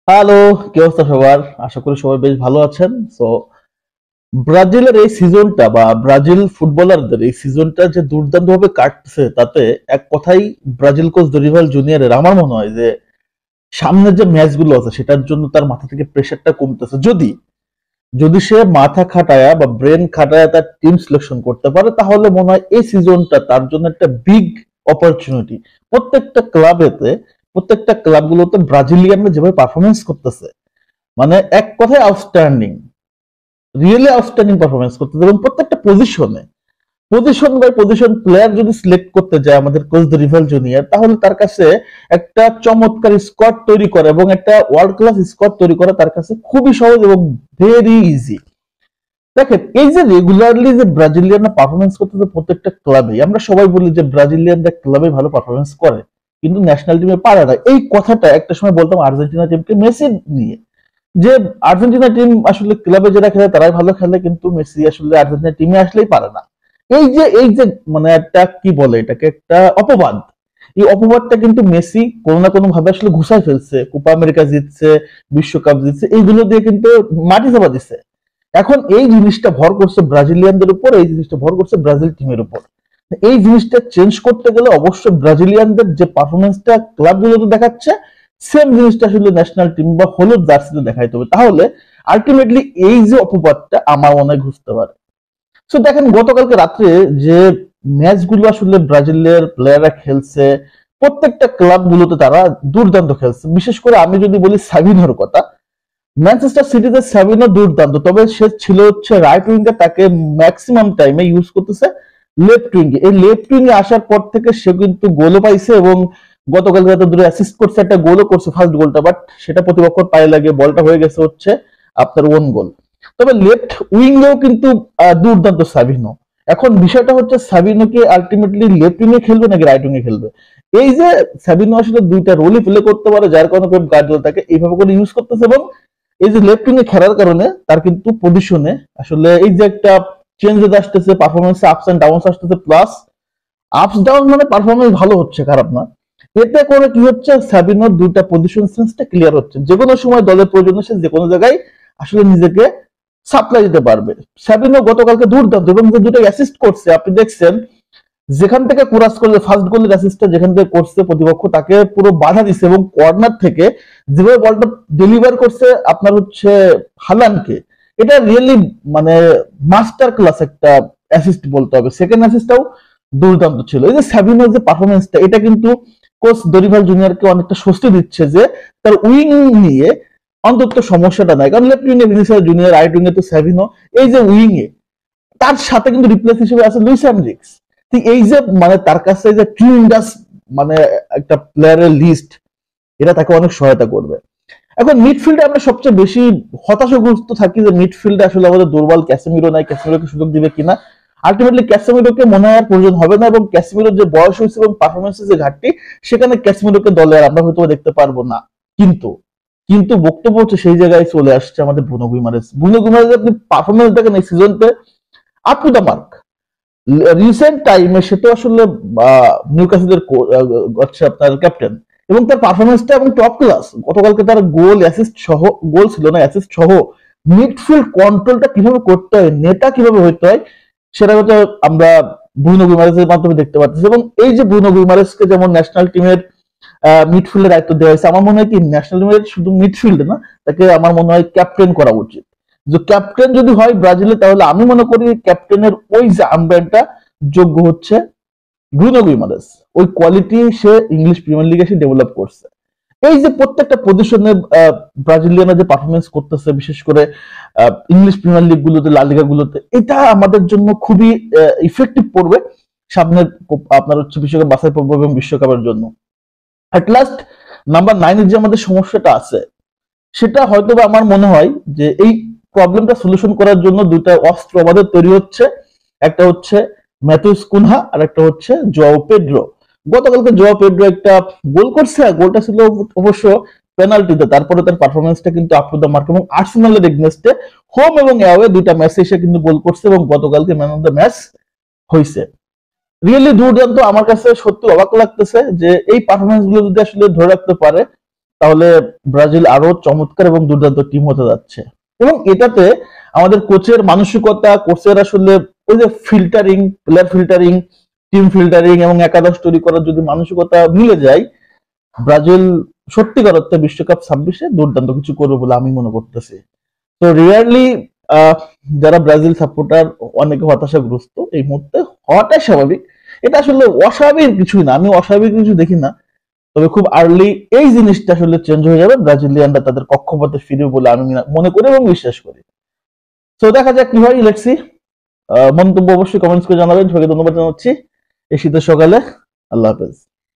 Hello, কি অবস্থা সবার? আশা করি সবাই বেশ ভালো আছেন। ব্রাজিলের এই সিজনটা বা ব্রাজিল ফুটবলারদের এই সিজনটা যে দুর্দান্ত ভাবে কাটছে, তাতে এক কথাই ব্রাজিল কোচ দরিভাল জুনিয়রের আমার মনে হয় যে সামনের যে ম্যাচগুলো আছে সেটার জন্য তার মাথা থেকে প্রেশারটা কমতেছে। যদি যদি সে মাথা খাটায়া বা ব্রেন খাটায়া তার টিম সিলেকশন করতে পারে, তাহলে মনে হয় এই সিজনটা তার জন্য একটা বিগ অপরচুনিটি। প্রত্যেকটা ক্লাবেতে, প্রত্যেকটা ক্লাবগুলোতে ব্রাজিলিয়ানরা যেভাবে পারফরমেন্স করতেছে, মানে এক কথায় আউটস্ট্যান্ডিং, রিয়েলি আউটস্ট্যান্ডিং পারফরমেন্স করতেছে। এবং প্রত্যেকটা পজিশনে, পজিশন বাই পজিশন প্লেয়ার যদি সিলেক্ট করতে যায় আমাদের কোচ দ্য রিভাল জুনিয়র, তাহলে তার কাছে একটা চমৎকার স্কোয়াড তৈরি করা এবং একটা ওয়ার্ল্ড ক্লাস স্কোয়াড তৈরি করা তার কাছে খুবই সহজ এবং ভেরি ইজি। দেখেন, এই যে রেগুলারলি যে ব্রাজিলিয়ানরা পারফরমেন্স করতেছে প্রত্যেকটা ক্লাবে, আমরা সবাই বলি যে ব্রাজিলিয়ানরা ক্লাবে ভালো পারফরমেন্স করে কিন্তু ন্যাশনাল টিমে পারে না। এই কথাটা একটা সময় বলতাম আর্জেন্টিনা টিমকে মেসি নিয়ে, যে আর্জেন্টিনা টিম আসলে ক্লাবে যারা খেলে তারাই ভালো খেলে, কিন্তু মেসি আসলে আর্জেন্টিনা টিমে আসলেই পারে না। এই যে মানে একটা কি বলে এটাকে, একটা অপবাদ। এই অপবাদটা কিন্তু মেসি কোনো না কোনো ভাবে আসলে ঘুষায় ফেলছে। কোপা আমেরিকা জিতছে, বিশ্বকাপ জিতছে, এইগুলো দিয়ে কিন্তু মাটি চাপা দিচ্ছে। এখন এই জিনিসটা ভর করছে ব্রাজিলিয়ানদের উপর, এই জিনিসটা ভর করছে ব্রাজিল টিমের উপর। এই জিনিসটা চেঞ্জ করতে গেলে অবশ্যই ব্রাজিলিয়ানদের যে পারফরমেন্সটা ক্লাবগুলোতে দেখাচ্ছে, সেম জিনিসটা আসলে ন্যাশনাল টিম বা হলুদ জার্সিতে দেখাইতে হবে। তাহলে আলটিমেটলি এই যে অপবাদটা আমার মনে হয় ঘুষতে পারে। সো দেখেন, গতকালকে রাত্রে যে ম্যাচগুলো আসলে ব্রাজিলের প্লেয়াররা খেলছে, প্রত্যেকটা ক্লাবগুলোতে তারা দুর্দান্ত খেলছে। বিশেষ করে আমি যদি বলি সাবিনোর কথা, ম্যানচেস্টার সিটিতে সাবিনো দুর্দান্ত, তবে সে ছিল হচ্ছে রাইট উইঙ্গে, তাকে ম্যাক্সিমাম টাইমে ইউজ করতেছে লেফট উইঙ্গে। এই লেফট উইঙ্গে আসার পর থেকে সে কিন্তু গোলও পাইছে এবং গতকাল রাতে দুটো অ্যাসিস্ট করছে, একটা গোলও করছে, ফার্স্ট গোলটা, বাট সেটা প্রতিপক্ষের পায়ে লাগে, বলটা হয়ে গেছে হচ্ছে আপনার ওন গোল। তবে লেফট উইঙ্গেও কিন্তু দুর্দান্ত সাবিনো। এখন বিষয়টা হচ্ছে সাবিনো কি আলটিমেটলি লেফট উইঙ্গে খেলবে নাকি রাইট উইঙ্গে খেলবে? এই যে সাবিনো আসলে দুইটা রোলই প্লে করতে পারে, যার কারণে পেপ গার্দিওলা তাকে এইভাবে করে ইউজ করতেছে। এবং এই যে লেফট উইং এ খেলার কারণে তার কিন্তু পজিশনে আসলে এই যে একটা চেঞ্জেস আসতেছে, পারফরমেন্সে আপস এন্ড ডাউনস আসতেছে, প্লাস আপস ডাউন মানে পারফরমেন্স ভালো হচ্ছে, খারাপ না। এতে করে কি হচ্ছে, সাবিনোর দুইটা পজিশন সেন্সটা ক্লিয়ার হচ্ছে। যে কোনো সময় দলের প্রয়োজনে সে যে কোনো জায়গায় আসলে নিজেকে সাপ্লাই দিতে পারবে। সাবিনো গতকালকে দুর্দান্ত, এবং যে দুটো অ্যাসিস্ট করছে আপনি দেখছেন, যেখান থেকে ক্রস করলে ফার্স্ট গোলের অ্যাসিস্টটা যেখান থেকে করছে, প্রতিপক্ষ তাকে পুরো বাধা দিচ্ছে এবং কর্নার থেকে যেভাবে বলটা ডেলিভার করছে আপনার হচ্ছে হালানকে, এটা রিয়েলি মানে মাস্টার ক্লাস একটা অ্যাসিস্ট বলতে হবে। সেকেন্ড অ্যাসিস্টটাও দুর্দান্ত ছিল। এই যে সাবিনোর যে পারফরমেন্সটা, এটা কিন্তু কোচ দরিভাল জুনিয়রকে অনেকটা স্বস্তি দিচ্ছে যে তার উইং নিয়ে অন্তত সমস্যাটা নাই। কারণ লেফট উইং এ ভিনিসিয়াস জুনিয়র, রাইট উইং এ তো সাবিনো, এই যে উইং এ তার সাথে কিন্তু রিপ্লেস হিসেবে আছে লুইস এনরিক্স। ঠিক এই যে মানে তার কাছে যে ট্রিমেন্ডাস মানে একটা প্লেয়ারের লিস্ট, এটা তাকে অনেক সহায়তা করবে। এখন মিডফিল্ডে আমরা সবচেয়ে বেশি হতাশাগ্রস্ত থাকি যে মিডফিল্ডে আসলে আমাদের দুর্বল, ক্যাসেমিরো নাই, ক্যাসেমিরোকে সুযোগ দিবে কিনা। আলটিমেটলি ক্যাসেমিরোকে মনে হয় আর প্রয়োজন হবে না, এবং ক্যাসেমিরোর যে বয়স হয়েছে এবং পারফরমেন্সের যে ঘাটতি, সেখানে ক্যাসেমিরোকে দলে আর আমরা হয়তো দেখতে পারবো না। কিন্তু কিন্তু বক্তব্য হচ্ছে সেই জায়গায় চলে আসছে আমাদের ব্রুনো গুইমারেস। ব্রুনো গুইমারেস আপনি পারফরমেন্স দেখেন এই সিজনতে up to the mark. Recent টাইমে সে তো আসলে নিউক্যাসলের হচ্ছে আপনার ক্যাপ্টেন, এবং তার পারফরমেন্সটা এবং টপ ক্লাস। গতকালকে তার গোল অ্যাসিস্ট সহ, গোল ছিল না অ্যাসিস্ট সহ, মিডফিল্ড কন্ট্রোলটা কিভাবে করতে হয়, নেতা কিভাবে হইতে হয়, সেটা হচ্ছে আমরা ব্রুনো গুইমারেসের মাধ্যমে দেখতে পাচ্ছি। এবং এই যে ব্রুনো গুইমারেসকে যেমন ন্যাশনাল টিমের মিডফিল্ডের দায়িত্ব দেওয়া হয়েছে, আমার মনে হয় কি ন্যাশনাল টিমের শুধু মিডফিল্ডে না, তাকে আমার মনে হয় ক্যাপ্টেন করা উচিত। যে ক্যাপ্টেন যদি হয় ব্রাজিলে, তাহলে আমি মনে করি ক্যাপ্টেনের ওই যে আর্মব্যান্ডটা যোগ্য হচ্ছে ব্রুনো গুইমারেস। ওই কোয়ালিটি সে ইংলিশ প্রিমিয়ার লিগে এসে ডেভেলপ করছে। এই যে প্রত্যেকটা পজিশনে ব্রাজিলিয়ানরা যে পারফরমেন্স করতেছে, বিশেষ করে ইংলিশ প্রিমিয়ার লিগ গুলোতে, লা লিগা গুলোতে, এটা আমাদের জন্য খুবই ইফেক্টিভ পড়বে সামনের আপনার হচ্ছে বিশ্বকাপ বাছাই পর্ব এবং বিশ্বকাপের জন্য। অ্যাট লাস্ট নাম্বার 9 এর যে আমাদের সমস্যাটা আছে, সেটা হয়তো বা আমার মনে হয় যে এই প্রবলেমটা সলিউশন করার জন্য দুইটা অস্ত্র আমাদের তৈরি হচ্ছে। একটা হচ্ছে ম্যাথিউস কুনহা, আর একটা হচ্ছে জোয়াও পেড্রো। গতকালকে জোয়াও পেড্রো একটা গোল করছে, গোলটা ছিল অবশ্য পেনাল্টিতে। তারপরে তার পারফরমেন্সটা কিন্তু আপ টু দ্য মার্ক, এবং আর্সেনালের এগেইনস্টে হোম এবং অ্যাওয়ে দুইটা ম্যাচে এসে কিন্তু গোল করছে, এবং গতকালকে ম্যান অফ দ্য ম্যাচ হয়েছে। রিয়েলি দুর্দান্ত। আমার কাছে সত্যি অবাক লাগতেছে যে এই পারফরমেন্স গুলো যদি আসলে ধরে রাখতে পারে, তাহলে ব্রাজিল আরো চমৎকার এবং দুর্দান্ত টিম হতে যাচ্ছে। এবং এটাতে আমাদের কোচের মানসিকতা, কোচের আসলে ওই যে filtering, player filtering, team filtering এবং একাদশ তৈরি করার যদি মানসিকতা মিলে যায়, ব্রাজিল সত্যিকার অর্থে বিশ্বকাপ 26-এ দুর্দান্ত কিছু করবে বলে আমি মনে করতেছি। তো রিয়ারলি যারা ব্রাজিল সাপোর্টার অনেকে হতাশাগ্রস্ত এই মুহূর্তে, হওয়াটাই স্বাভাবিক। এটা আসলে অস্বাভাবিক কিছুই না, আমি অস্বাভাবিক কিছু দেখি না। তবে খুব আর্লি এই জিনিসটা আসলে চেঞ্জ হয়ে যাবে, ব্রাজিলিয়ানরা তাদের কক্ষপথে ফিরবে বলে আমি মনে করি এবং বিশ্বাস করি। তো দেখা যাক কি হয়, লেটস সি। মন্তব্য অবশ্যই কমেন্টস করে জানাবেন। সবাইকে ধন্যবাদ জানাচ্ছি এই শীতের সকালে। আল্লাহ হাফেজ।